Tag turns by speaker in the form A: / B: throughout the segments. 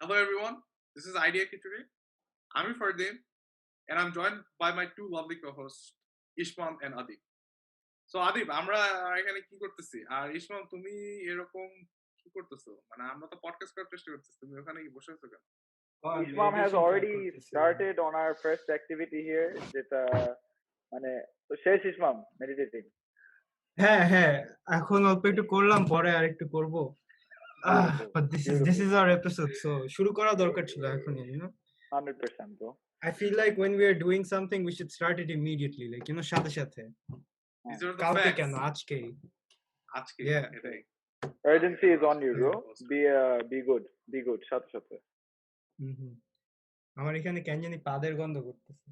A: Hello everyone, this is Idea Khichuri. I'm Fardeem and I'm joined by my two lovely co-hosts, Ishmam and Adeeb. So Adeeb, আমরা এখানে কি করতেছি? আর ইসমাম তুমি এরকম কি করতেছো? মানে আমরা তো পডকাস্ট করার চেষ্টা করতেছি। তুমি ওখানে কি বসে আছো কেন?
B: Ishmam has already started on our first activity here. যেটা মানে তো শেষ Ishmam meditating.
C: হ্যাঁ এখন অল্প একটু করলাম পরে আর একটু করব but this is our episode so শুরু করা দরকার ছিল এখন you know
B: 100% bro.
C: I feel like when we are doing something we should start it immediately like you know সাথে সাথে
A: These are the
C: কালকে
A: facts.
C: কেন আজকেই
A: Yeah.
B: Urgency is on you bro. Be good সাথে
C: আমার এখানে কেন জানি পাদের গন্ধ করতেছে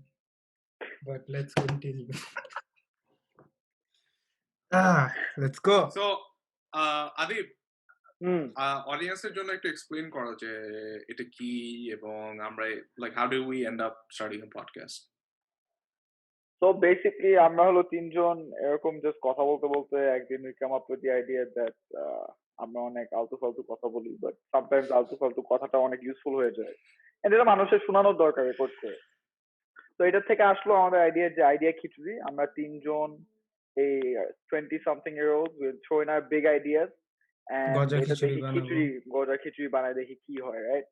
C: but let's continue let's go
A: so Adeeb অডিয়েন্সের জন্য একটু এক্সপ্লেইন করো যে এটা কি এবং আমরা like how do we end up starting a podcast?
B: So basically আমরা হলো তিনজন এরকম জাস্ট কথা বলতে একদিন we come up with the idea that আমরা অনেক আলতু ফালতু কথা বলি but sometimes আলতু ফালতু কথাটা অনেক ইউজফুল হয়ে যায় and এটা মানুষের শোনানোর দরকার রেকর্ড করে তো এটা থেকে আসলো আমাদের আইডিয়া খিচুড়ি আমরা তিনজন এই 20 something year olds will throw in our big ideas and গজা খিচুড়ি বানাই দেখি কি হয় রাইট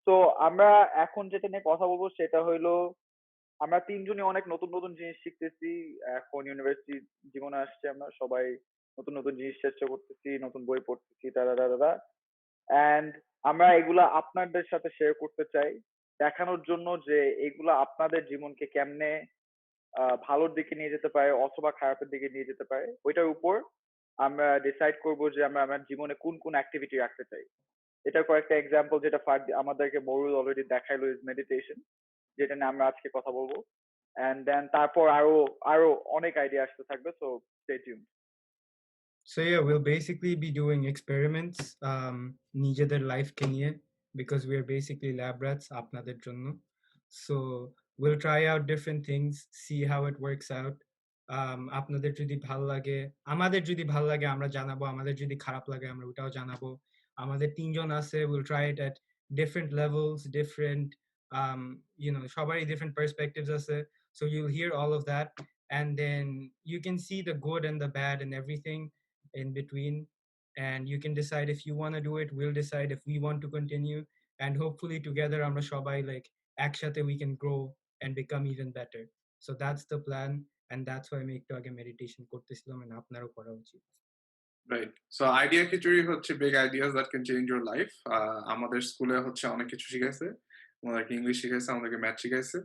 B: তো আমরা এখন যেটা নিয়ে কথা বলবো সেটা হইলো আমরা তিনজনই অনেক নতুন নতুন জিনিস শিখতেছি এখন ইউনিভার্সিটি জীবনে আসছে আমরা সবাই নতুন নতুন জিনিস চেষ্টা করতেছি নতুন বই পড়তেছি দাদা এন্ড আমরা এগুলা আপনাদের সাথে শেয়ার করতে চাই দেখানোর জন্য যে এগুলা আপনাদের জীবনকে কেমনে ভালোর দিকে নিয়ে যেতে পারে অথবা খারাপের দিকে নিয়ে যেতে পারে ওইটার উপর আমরা ডিসাইড করব যে আমরা আমার জীবনে কোন কোন অ্যাক্টিভিটি রাখতে চাই এটা কয়েকটা এক্সাম্পল যেটা আমাদেরকে মরুল অলরেডি দেখাইলো ইজ মেডিটেশন যেটা নিয়ে আমরা আজকে কথা বলবো এন্ড দেন তারপর আরো অনেক আইডিয়া আসতে থাকবে so stay tuned
C: So yeah, we'll basically be doing experiments নিজেদের লাইফ কে নিয়ে because we are basically lab rats আপনাদের জন্য so we'll try out different things see how it works out আপনাদের যদি ভালো লাগে আমাদের যদি ভালো লাগে আমরা জানাবো আমাদের যদি খারাপ লাগে আমরা ওটাও জানাবো আমাদের তিনজন আছে we'll try it at different levels different you know সবারই different perspectives আছে so you'll hear all of that and then you can see the good and the bad and everything in between and you can decide if you want to do it we'll decide if we want to continue and hopefully together আমরা সবাই like একসাথে we can grow and become even better so that's the plan and that's why আমি একটু আগে meditation করতেছিলাম and আপনারও করা উচিত
A: Right. So idea khichuri হচ্ছে big ideas that can change your life. আমাদের স্কুলে হচ্ছে অনেক কিছু শিখাইছে আমাদেরকে ইংলিশ শিখাইছে আমাদেরকে ম্যাথ শিখাইছে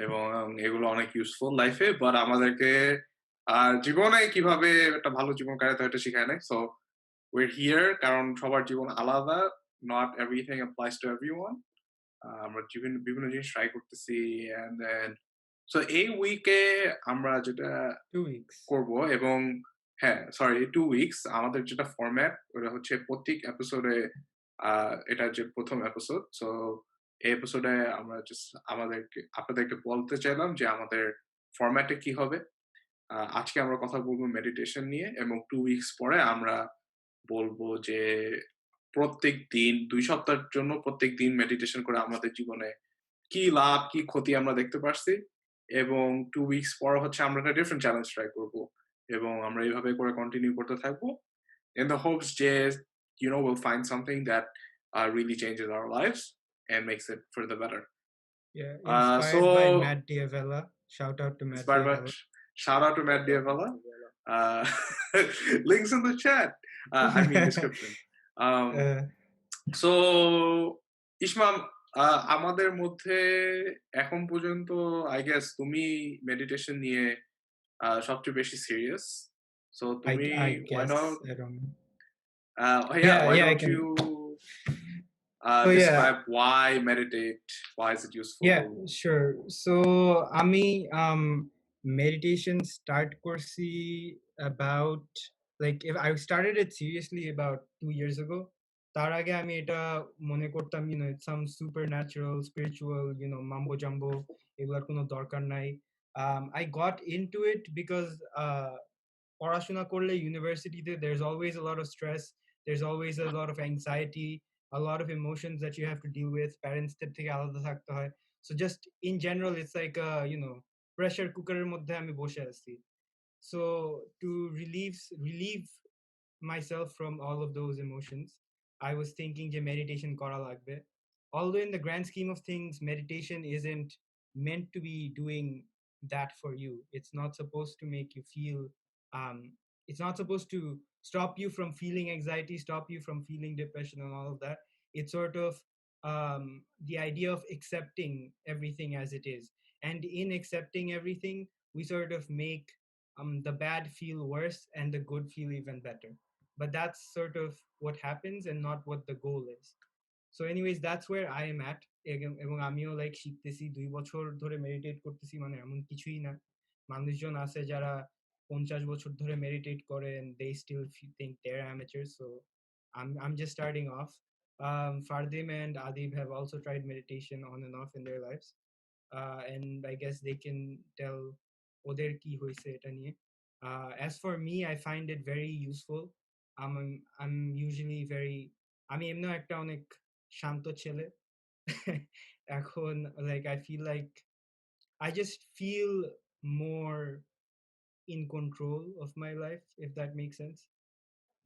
A: এবং এগুলো অনেক ইউজফুল লাইফে বাট আমাদেরকে জীবনে কিভাবে একটা ভালো জীবন কাটাতে হয় এটা শিখায় না সো we're here কারণ সবার জীবন আলাদা not everything applies to everyone আমরা বিভিন্ন জিনিস ট্রাই করতেছি and then so এই উইকে আমরা যেটা
C: 2 weeks
A: করব এবং হ্যাঁ সরি 2 weeks আমাদের যেটা ফরম্যাট ওটা হচ্ছে প্রত্যেক এপিসোডে এটা যে প্রথম এপিসোড সো এই এপিসোডে আমরা জাস্ট আপনাদেরকে বলতে চাইলাম যে আমাদের ফরম্যাটে কি হবে আজকে আমরা কথা বলবো মেডিটেশন নিয়ে এবং 2 weeks পরে আমরা বলবো যে প্রত্যেক দিন 2 সপ্তাহের জন্য প্রত্যেক দিন মেডিটেশন করে আমাদের জীবনে কি লাভ কি ক্ষতি আমরা দেখতে পারছি এবং 2 weeks পর হচ্ছে আমরা একটা ডিফারেন্ট চ্যালেঞ্জ ট্রাই করব এবং আমরা এইভাবে করে কন্টিনিউ করতে থাকবো in the hopes যে you know we'll find something that really changes our lives and makes it for the better.
C: Yeah, inspired by Matt Diavella. Shout out to Matt Diavella.
A: Shout out to Matt Diavella. Links in the chat. I mean description. So Ishmam, আমাদের মধ্যে এখন পর্যন্ত I guess তুমি meditation নিয়ে সবচেয়ে বেশি serious so তুমি why not why don't you describe why meditate why is it useful
C: yeah sure so আমি meditation start করছি about like if I started it seriously about 2 years ago তার আগে আমি এটা মনে করতাম you know it's some supernatural spiritual you know mambo jumbo এগুলোর কোনো দরকার নাই I got into it because পড়াশোনা করলে ইউনিভার্সিটিতে there's always a lot of stress there's always a lot of anxiety a lot of emotions that you have to deal with. Parents থেকে আলাদা থাকতে হয়. So just in general, it's like a, pressure cooker এর মধ্যে আমি বসে আছি. So to relieve myself from all of those emotions, I was thinking যে meditation করা লাগবে. Although in the grand scheme of things, meditation isn't meant to be doing that for you. It's not supposed to make you feel, um, it's not supposed to stop you from feeling anxiety, stop you from feeling depression and all of that. It's sort of the idea of accepting everything as it is. And in accepting everything, we sort of make the bad feel worse and the good feel even better. But that's sort of what happens and not what the goal is. So anyways, that's where I am at. এবং আমিও like শিখতেছি, 2 বছর ধরে meditate করতেছি, মানে এমন কিছুই না। মানুষজন আছে যারা 50 বছর ধরে মেডিটেট করে and they still think they're amateurs. So I'm just starting off. Fardeem and Adeeb have also tried meditation on and off in their lives. And I guess they can tell ওদের কি হয়েছে এটা নিয়ে. As for me, I find it very useful. I'm usually very, আমি এমনিও একটা অনেক শান্ত ছেলে। এখন like I feel like I just feel more in control of my life, if that makes sense,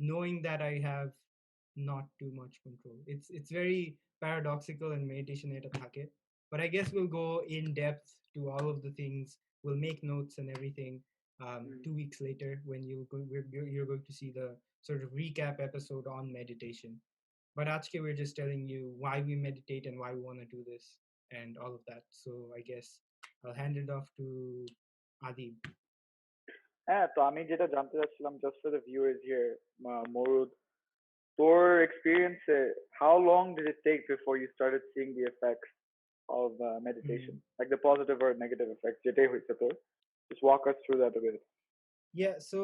C: knowing that I have not too much control. It's very paradoxical in meditation eta thake. But I guess we'll go in depth to all of the things. We'll make notes and everything 2 weeks later when you're going to see the sort of recap episode on meditation. But আজকে we're just telling you why we meditate and why we want to do this and all of that. So I guess I'll hand it off to Adib.
B: হ্যাঁ, তো আমি যেটা জানতে চাচ্ছিলাম, just for the viewers here, মরুদ, তোর experience, how long did it take before you started seeing the effects of meditation, like the positive or negative effects যেটাই হইছে তোর? Just walk us through that a bit.
C: Yeah, so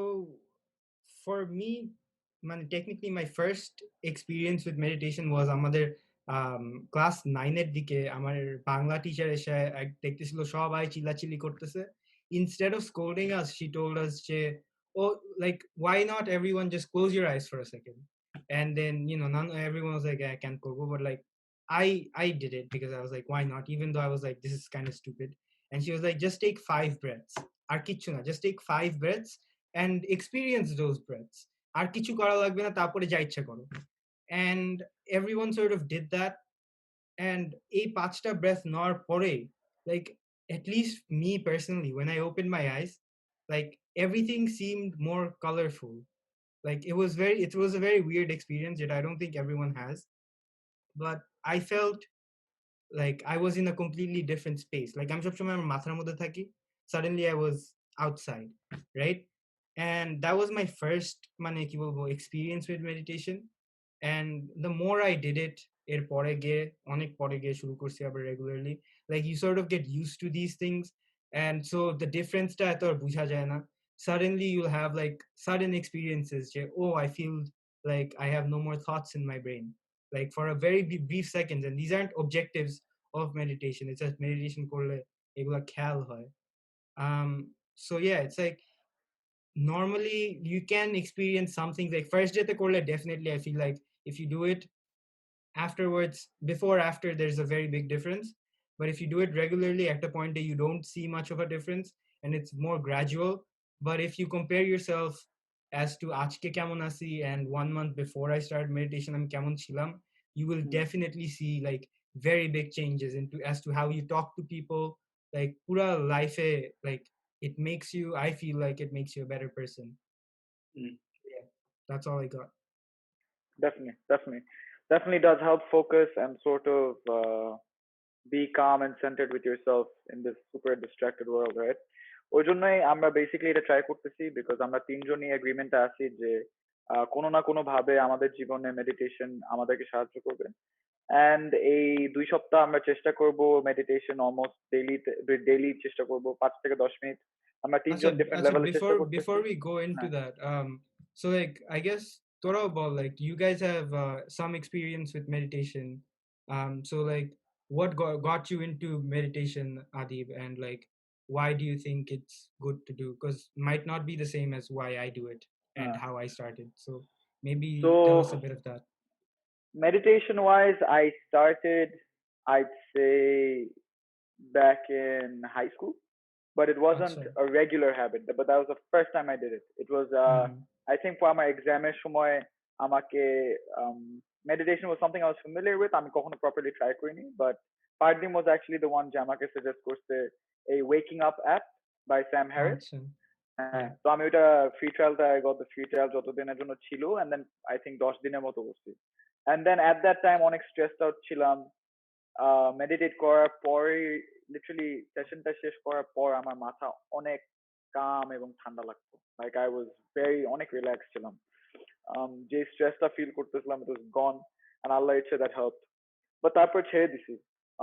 C: for me, technically my first experience with meditation was আমাদের class 9 এর দিকে আমার Bangla teacher এসে দেখতেছিল সবাই চিল্লাচিল্লি করতেছে. Instead of scolding us, she told us যে, oh, like why not everyone just close your eyes for a second. And then everyone was like, I can't go, but like I did it because I was like, why not, even though I was like, this is kind of stupid. And she was like, just take 5 breaths. আর কিচ্ছু না, just take 5 breaths and experience those breaths. আর কিছু করা লাগবে না, তারপরে যা ইচ্ছা করো. And everyone sort of did that. And এই 5টা breath নেওয়ার পরে, like at least me personally, when I opened my eyes, like everything seemed more colorful. Like it was a very weird experience that I don't think everyone has. But I felt like I was in a completely different space. Like I'm সবসময় আমার মাথার মধ্যে থাকি. Suddenly I was outside, right? And that was my first experience with meditation. And the more I did it, এরপরে গিয়ে অনেক পরে গিয়ে শুরু করছি আবার regularly. Like you sort of get used to these things, and so the difference-টা এত আর বোঝা যায় না. Suddenly you'll have like sudden experiences যে, oh, I feel like I have no more thoughts in my brain, like for a very brief seconds. And these aren't objectives of meditation. It's just meditation করলে এগুলা খেয়াল হয়. So yeah, it's like normally you can experience something like first day te korle, definitely I feel like if you do it afterwards, before after, there's a very big difference. But if you do it regularly, at a point that you don't see much of a difference, and it's more gradual. But if you compare yourself as to আজকে কেমন আছি and 1 month before I started meditation আমি কেমন ছিলাম, you will definitely see like very big changes into as to how you talk to people. Like pura life like it makes you, I feel like it makes you a better person. Yeah, that's all I got.
B: Definitely does help focus and sort of be calm and centered with yourself in this super distracted world, right? ওই জন্যই আমরা basically এটা try করতেছি, because আমরা তিনজনই এগ্রিমেন্টে আছি যে কোনো না কোনো ভাবে আমাদের জীবনে মেডিটেশন আমাদেরকে সাহায্য করবে। অ্যান্ড এই 2 সপ্তাহ আমরা চেষ্টা করব মেডিটেশন অলমোস্ট ডেইলি চেষ্টা করব 5 থেকে 10 মিনিট আমরা তিনজন ডিফারেন্ট লেভেলে চেষ্টা করতেছি।
C: Before we go into that, so like I guess Tora about like you guys have some experience with meditation. So like what got you into meditation, Adib, and like why do you think it's good to do? Because might not be the same as why I do it and how I started. So maybe tell us a bit of that.
B: Meditation wise, I started, I'd say, back in high school, but it wasn't
C: আচ্ছা
B: a regular habit. But that was the first time I did it. It was,
C: hmm
B: I think, for my exam সময় আমাকে meditation was something I was familiar with. আমি কখনো properly try করিনি, but Fardeem was actually the one যে আমাকে suggest করছে a waking up app by Sam Harris.
C: আচ্ছা
B: হ্যাঁ,
C: হ্যাঁ
B: তো আমি ওইটা ফ্রি ট্রায়ালটা I got the free trial যতদিনের জন্য ছিল, এন্ড দেন আই থিঙ্ক 10 দিনের মতো করছি। And then at that time অনেক স্ট্রেসড আউট ছিলাম। মেডিটেট করার পরে লিটারালি সেশনটা শেষ করার পর আমার মাথা অনেক কাম এবং ঠান্ডা লাগতো, লাইক আই ওয়াজ ভেরি অনেক রিল্যাক্স ছিলাম। যে স্ট্রেসটা ফিল করতেছিলাম ইট ওয়াজ গন, এন্ড আল্লাহ ইচ্ছে দ্যাট হেল্প। বাট তারপর ছেড়ে দিছি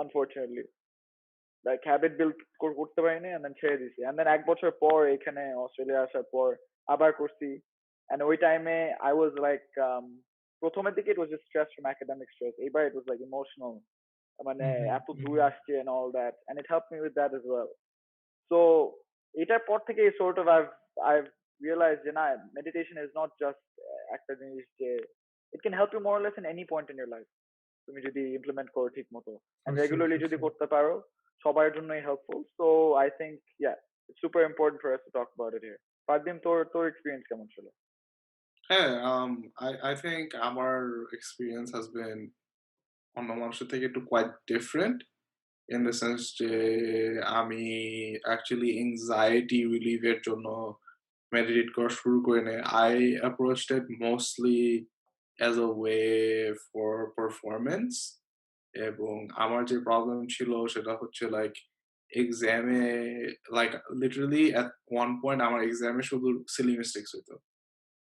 B: আনফরচুনেটলি, লাইক হ্যাবিট বিল্ড করতে পারিনি, এন্ড দেন ছেড়ে দিছি। এন্ড দেন এক বছর পর এখানে অস্ট্রেলিয়া আসার পর আবার করছি। এন্ড ওই টাইমে আই ওয়াজ লাইক, প্রথমের দিকে it was just stress from academic stress, এবার ইট ওয়াজ লাইক ইমোশনাল, মানে
C: হুম হুম
B: এত
C: হুম
B: দূরে আসছে and all that, and it help me with that as well. So এটার পর থেকে সর্ট অফ আই রিয়েলাইজ যে না, মেডিটেশন ইজ নট জাস্ট একটা জিনিস যে it can help you more or less in any point in your life, তুমি যদি ইমপ্লিমেন্ট করো ঠিক মতো
C: for
B: and
C: sure
B: regularly
C: for
B: যদি
C: শিওর
B: করতে পারো, সবার জন্যই helpful. So I think yeah, it's super important for us to talk about it here. Fardin, তোর তোর এক্সপেরিয়েন্স কেমন ছিল?
A: হ্যাঁ, I think আমার experience has been অন্য মানুষের থেকে একটু quite different in the sense যে আমি actually anxiety relief এর জন্য meditate করা শুরু করে নাই। I approached it mostly as a way for performance, এবং আমার যে প্রবলেম ছিল সেটা হচ্ছে লাইক এক্সামে, like literally at one point আমার এক্সামে শুধু silly mistakes হইতো।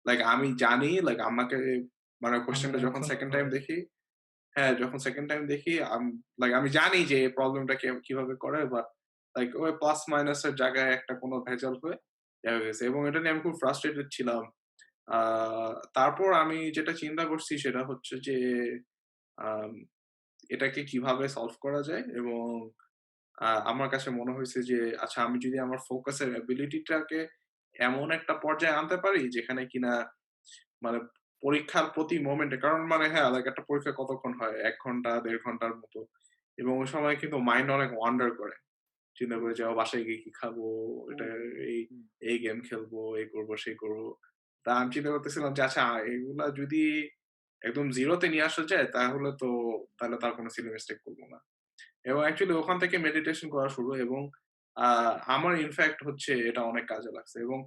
A: লাইক আমি জানি, লাইক আমাকে মানে
C: আমার
A: কোয়েশ্চেনটা যখন
C: এখনো
A: সেকেন্ড টাইম
C: হয়
A: দেখি, হ্যাঁ, যখন সেকেন্ড টাইম দেখি লাইক আমি জানি যে এই প্রবলেমটা কিভাবে করে, বাট লাইক ওই প্লাস মাইনাস এর জায়গায় একটা কোনো ভেজাল হয়ে হয়ে গেছে, এবং এটা নিয়ে আমি খুব ফ্রাস্ট্রেটেড ছিলাম। তারপর আমি যেটা চিন্তা করছি সেটা হচ্ছে যে আম এটাকে কিভাবে সলভ করা যায়, এবং আমার কাছে মনে হয়েছে যে আচ্ছা, আমি যদি আমার ফোকাসের এবিলিটিটাকে এমন একটা পর্যায়ে আনতে পারি যেখানে কিনা মানে পরীক্ষার প্রতি মোমেন্টে, কারণ মানে হ্যাঁ, লাইক একটা পরীক্ষা কতক্ষণ হয়? ১ ঘন্টা ১.৫ ঘন্টার মতো। এবং ওই সময় কিন্তু মাইন্ড অনেক ওয়ান্ডার করে। চিন্তা করে যে বাসায় গিয়ে কি খাবো? এটা এই, এই গেম খেলবো, এই করবো, সেই করবো। তা আমি চিন্তা করতেছিলাম যে আচ্ছা, এগুলা যদি একদম 0 তে নিয়ে আসা যায় তাহলে তো, তাহলে তার কোনো সিলি মিস্টেক করব না। এবং অ্যাকচুয়ালি ওখান থেকে মেডিটেশন করা শুরু, এবং আ আমার ইনফ্যাক্ট হচ্ছে এটা অনেক কাজে লাগছে, এবং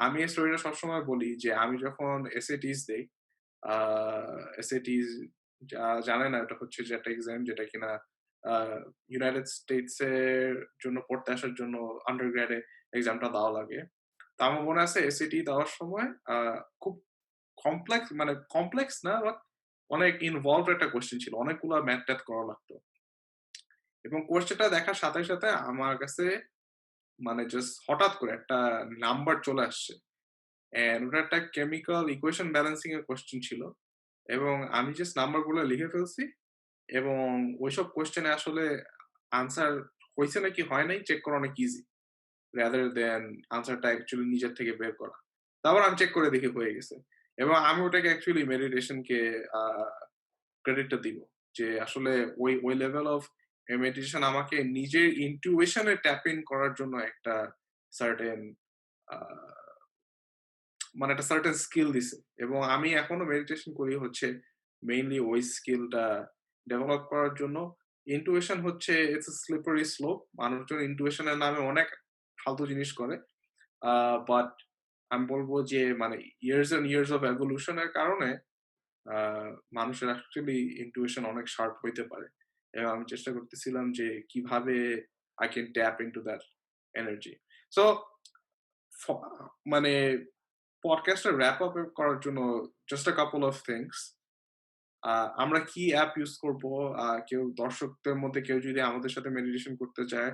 A: আমি এই স্টোরিটা সবসময় বলি যে আমি যখন এসএটিস দেই, আ এসএটিস জানে না, এটা হচ্ছে যে একটা এক্সাম যেটা কিনা আ ইউনাইটেড স্টেটস এর জন্য পড়তে আসার জন্য আন্ডারগ্রেড এ এক্সামটা দেওয়া লাগে। তো আমার মনে আছে এসএটি দেওয়ার সময় খুব কমপ্লেক্স, মানে কমপ্লেক্স না, বাট অনেক ইনভলভড একটা কোয়েশ্চেন ছিল। অনেকগুলা ম্যাথ-ট্যাথ করা লাগতো। এবং কোয়েশ্চেনটা দেখার সাথে, সাথে আমার কাছে মানে জাস্ট হঠাৎ করে একটা নাম্বার চলে আসছে। অ্যান্ড ওটা একটা কেমিক্যাল ইকুয়েশন ব্যালেন্সিং এর কোয়েশ্চেন ছিল। এবং আমি জাস্ট নাম্বারগুলো লিখে ফেলছি, এবং ওইসব কোয়েশ্চেনে আসলে আনসার হইছে নাকি হয় নাই চেক করা অনেক ইজি, রাদার দ্যান আনসারটা অ্যাকচুয়ালি নিজের থেকে বের করা। তারপর আমি চেক করে দেখি হয়ে গেছে। এবং আমি ওটাকে অ্যাকচুয়ালি মেডিটেশনকে আ ক্রেডিটটা দিব। যে আসলে ওই লেভেল অফ মেডিটেশন আমাকে নিজের ইনটিউশন এ ট্যাপ ইন করার জন্য একটা সার্টেন আ মানে একটা সার্টেন স্কিল দিছে। এবং আমি এখনো মেডিটেশন করি হচ্ছে মেইনলি ওই স্কিলটা ডেভেলপ করার জন্য। ইনটুইশন হচ্ছে ইটস আ স্লিপারি স্লোপ। মানুষজন ইনটুইশন এর নামে অনেক ফালতু জিনিস করে। বাট আমি বলব যে মানে years and years of evolution এর কারণে আ মানুষের অ্যাকচুয়ালি ইনটুইশন অনেক শার্প হইতে পারে। এবং আমি চেষ্টা করতেছিলাম যে কিভাবে I can tap into that energy. So ফ মানে পডকাস্টটা র‍্যাপ আপ করার জন্য just a couple of things. আমরা কি অ্যাপ ইউজ করব? কেউ দর্শকদের মধ্যে কেউ যদি আমাদের সাথে মেডিটেশন করতে চায়,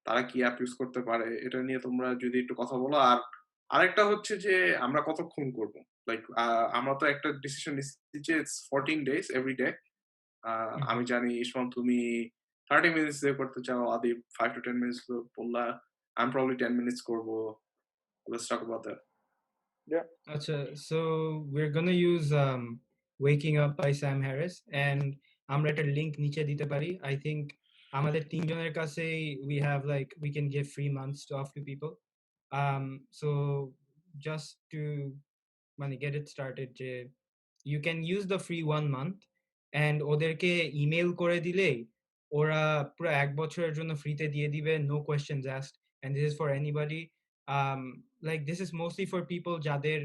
A: তারা কি অ্যাপ ইউজ করতে পারে? এটা নিয়ে তোমরা যদি একটু কথা বলো। আর আরেকটা হচ্ছে যে আমরা কতক্ষণ করব? লাইক আমরা তো একটা ডিসিশন নিচ্ছি যে ইটস 14 ডেজ এভরি ডে। আমি জানি ইসমাম তুমি 30 মিনিটস দিয়ে করতে চাও, আদিব 5 to 10 মিনিটস বললা। আমি প্রবাবলি 10 মিনিটস করব। Let's talk about that.
B: Yeah.
C: আচ্ছা, so we're gonna use Waking Up by Sam Harris, and আমরা একটা লিংক নিচে দিতে পারি. I think আমাদের তিনজনের কাছে we have like we can give free months to off to people. So just to get it started, you can use the free 1 month and ওদেরকে email করে দিলেই ওরা পুরো 1 বছরের জন্য ফ্রিতে দিয়ে দিবে, no questions asked, and this is for anybody. Like this is mostly for people যাদের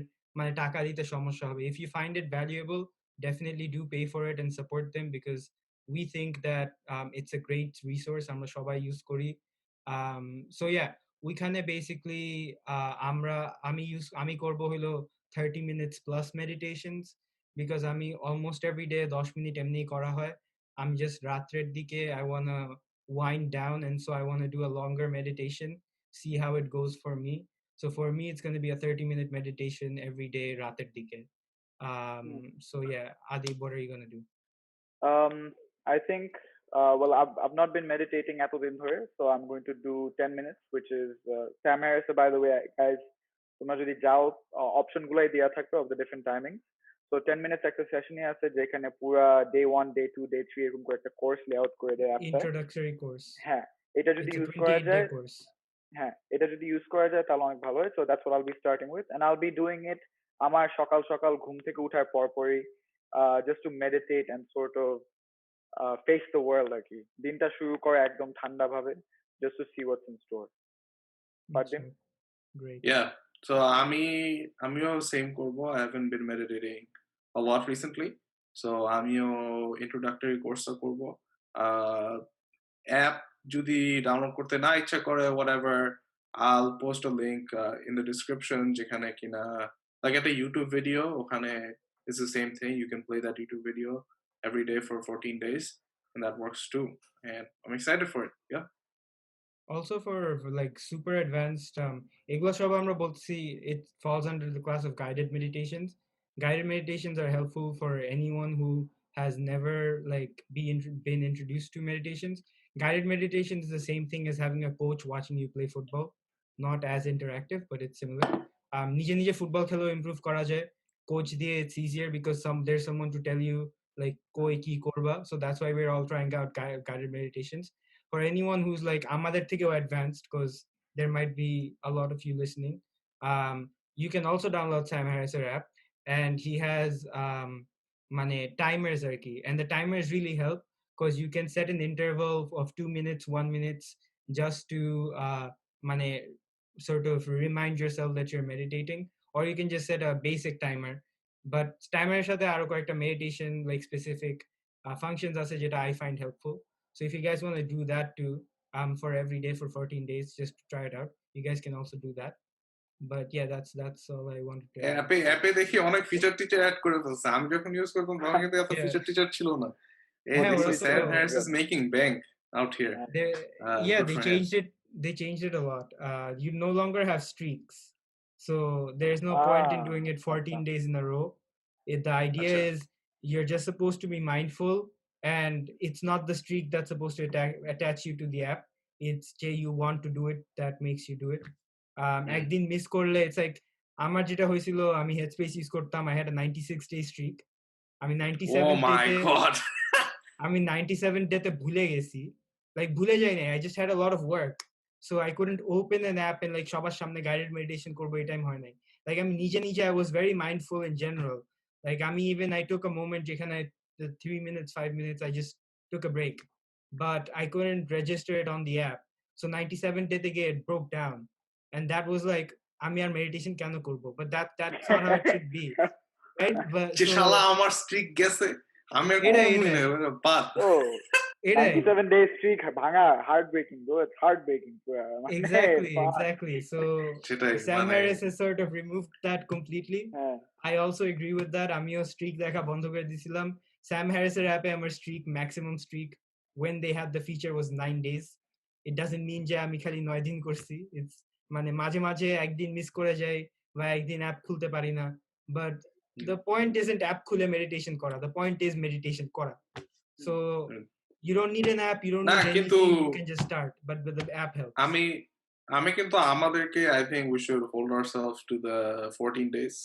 C: টাকা দিতে সমস্যা হবে. If you find it valuable, definitely do pay for it and support them, because we think that it's a great resource. আমরা সবাই use করি. So yeah, ওইখানে basically আমি করব হলো 30 minutes plus meditations, because আমি almost every day 10 মিনিট এমনি করা হয়. আমি just রাত্রের দিকে I want to wind down, and so I want to do a longer meditation, see how it goes for me. So for me it's going to be a 30-minute meditation every day রাতের দিকে. So yeah, Adeeb, what are you going to do?
B: I think well, I've not been meditating এতদিন ধরে, so I'm going to do 10 minutes, which is Sam Harris, by the way, guys, তোমরা যদি যাও option গুলাই দেওয়া থাকবে of the different timings. So 10 minutes একটা সেশনই আছে যেখানে পুরা day 1, day 2, day 3 এরকম করে একটা কোর্স লেআউট করে দেয় অ্যাপটা.
C: Introductory course.
B: হ্যাঁ, এটা যদি
C: It's a
B: ইউজ করা
C: 28-day
B: যায়,
C: course.
B: হ্যাঁ, এটা যদি ইউজ করা যায় তাহলে অনেক ভালো হয়. So that's what I'll be starting with, and I'll be doing it আমার সকাল সকাল ঘুম থেকে উঠার পরপরই, just to meditate and sort of face the world আর কি. দিনটা শুরু করে একদম ঠান্ডা ভাবে, just to see what's in store. Fardeem?
C: Great.
A: Yeah, so আমিও same করব. I haven't been meditating a lot recently, so আমিও introductory course করব. App যদি ডাউনলোড করতে না ইচ্ছা করে, whatever, I'll post a link in the description যেখানে কিনা like একটা YouTube video, ওখানে it's the same thing. You can play that YouTube video every day for 14 days, and that works too. And I'm excited for it. Yeah.
C: Also for like super advanced এগুলো সব আমরা বলছি, it falls under the class of guided meditations. Guided meditations are helpful for anyone who has never like been introduced to meditations. Guided meditation is the same thing as having a coach watching you play football, not as interactive, but it's similar. নিজে নিজে football খেলেও improve করা যায়. Coach দিয়ে it's easier because there's someone to tell you like koi ki korba. So that's why we're all trying out guided meditations. For anyone who's like amader thekeo advanced, because there might be a lot of you listening, you can also download Sam Harris's app, and he has timers arki, and the timers really help because you can set an interval of 2 minutes, 1 minute, just to sort of remind yourself that you're meditating, or you can just set a basic timer. But timer এর সাথে আরো কয়েকটা meditation like specific functions আছে যেটা I find helpful. So if you guys want to do that too, for every day for 14 days, just try it out. You guys can also do that. But yeah, that's all I wanted to add.
A: অ্যাপে দেখি অনেক feature teacher add করে ফেলছে. আমি যখন use করতাম তখন কিন্তু এত ফিচার টিচার ছিল না. Sam Harris is making bank out here.
C: They changed it. They changed it a lot. You no longer have streaks, so there's no point in doing it 14 days in a row. The idea is you're just supposed to be mindful, and it's not the streak that's supposed to attach you to the app. It's you want to do it that makes you do it. একদিন miss করলে it's like আমার যেটা হয়েছিল, আমি হেডস্পেস use করতাম, I had a 96-day streak. আমি 97 আমি 97 ডেতে ভুলে গেছি, like ভুলে যাই না, I just had a lot of work, so I couldn't open an app and like সবার সামনে guided meditation করবো, এই টাইম হয় নাই. Like আমি নিজে I was very mindful in general. Like I took a moment যেখানে the 3 minutes, 5 minutes, I just took a break, but I couldn't register it on the app. So 97 ডেতে গিয়ে it broke down, and that was like আমি আর meditation কেন করবো, but that's not how it should be, right? But
A: যে শালা আমার Streak গেছে, আমি বাদ
B: 97 days streak bhanga, heartbreaking bro, it's heartbreaking.
C: Exactly. So Sam Harris has sort of removed that completely. I also agree with that. আমিও streak দেখা বন্ধ করে দিয়েছিলাম. Sam Harris এর অ্যাপে আমার streak, maximum streak when they had the feature was 9 days. It doesn't mean যে আমি খালি 9 দিন করছি. It's মাঝে মাঝে একদিন মিস করে যাই বা একদিন অ্যাপ খুলতে পারি না, but the point isn't app খুলে meditation করা, the point is meditation করা. So you don't need an app, you don't need anything, you can just start, but with the app helps.
A: আমি কিন্তু আমাদেরকে I think we should hold ourselves to the 14 days.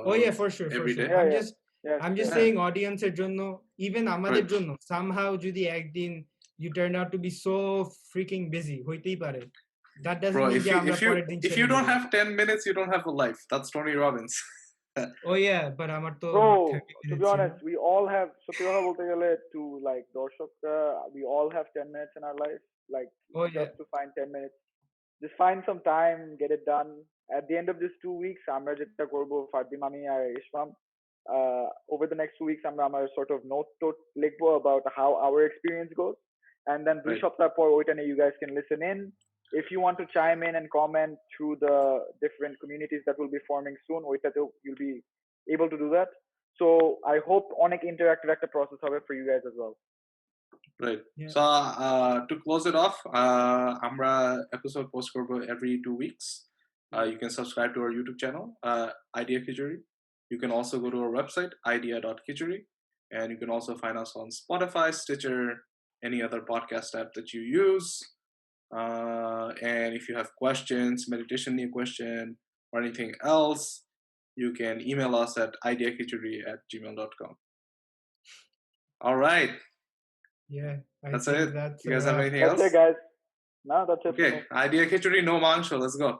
C: Oh yeah, for sure.
B: Yeah, Yes,
C: I'm just
B: yes.
C: saying audience এর জন্য, even আমাদের জন্য, somehow যদি একদিন you turn out to be so freaking busy, হইতেই পারে। That doesn't
A: Bro,
C: mean যে আমরা পরের দিন
A: if
C: ছেড়ে
A: you don't
C: দিব।
A: have 10 minutes, you don't have a life. That's Tony Robbins.
C: Oh yeah, but আমার তো
B: Bro,
C: 30
B: to be
C: minutes, you
B: honest,
C: know?
B: we all have, সত্যি কথা বলতে গেলে, to like দর্শকরা, we all have 10 minutes in our life, like
C: Oh yeah.
B: just to find 10 minutes. Just find some time, get it done. At the end of this 2 weeks, আমরা যেটা করবো, ফারদিম, আমি আর Ismam, over the next 2 weeks, আমরা আমার sort of note লিখবো about how our experience goes. And then 2
A: Right.
B: সপ্তাহ পর ওইটা নিয়ে you guys can listen in. If you want to chime in and comment through the different communities that will be forming soon, ওইটাতেও you'll be able to do that. So I hope অনেক interactive একটা process হবে for you guys as well.
A: Right.
C: Yeah.
A: So to close it off, আমরা episode post করবো every 2 weeks. You can subscribe to our YouTube channel, Idea Khichuri. You can also go to our website, idea.khichuri. And you can also find us on Spotify, Stitcher, any other podcast app that you use. And if you have questions, meditation need question, or anything else, you can email us at ideakhichuri@gmail.com. All right.
C: Yeah, I
A: That's
C: think
A: it.
C: That's
A: You guys have anything
B: That's
A: else?
B: it, guys. No, that's it for
A: Okay.
B: me.
A: Idea Khichuri, no mangsho. Let's go.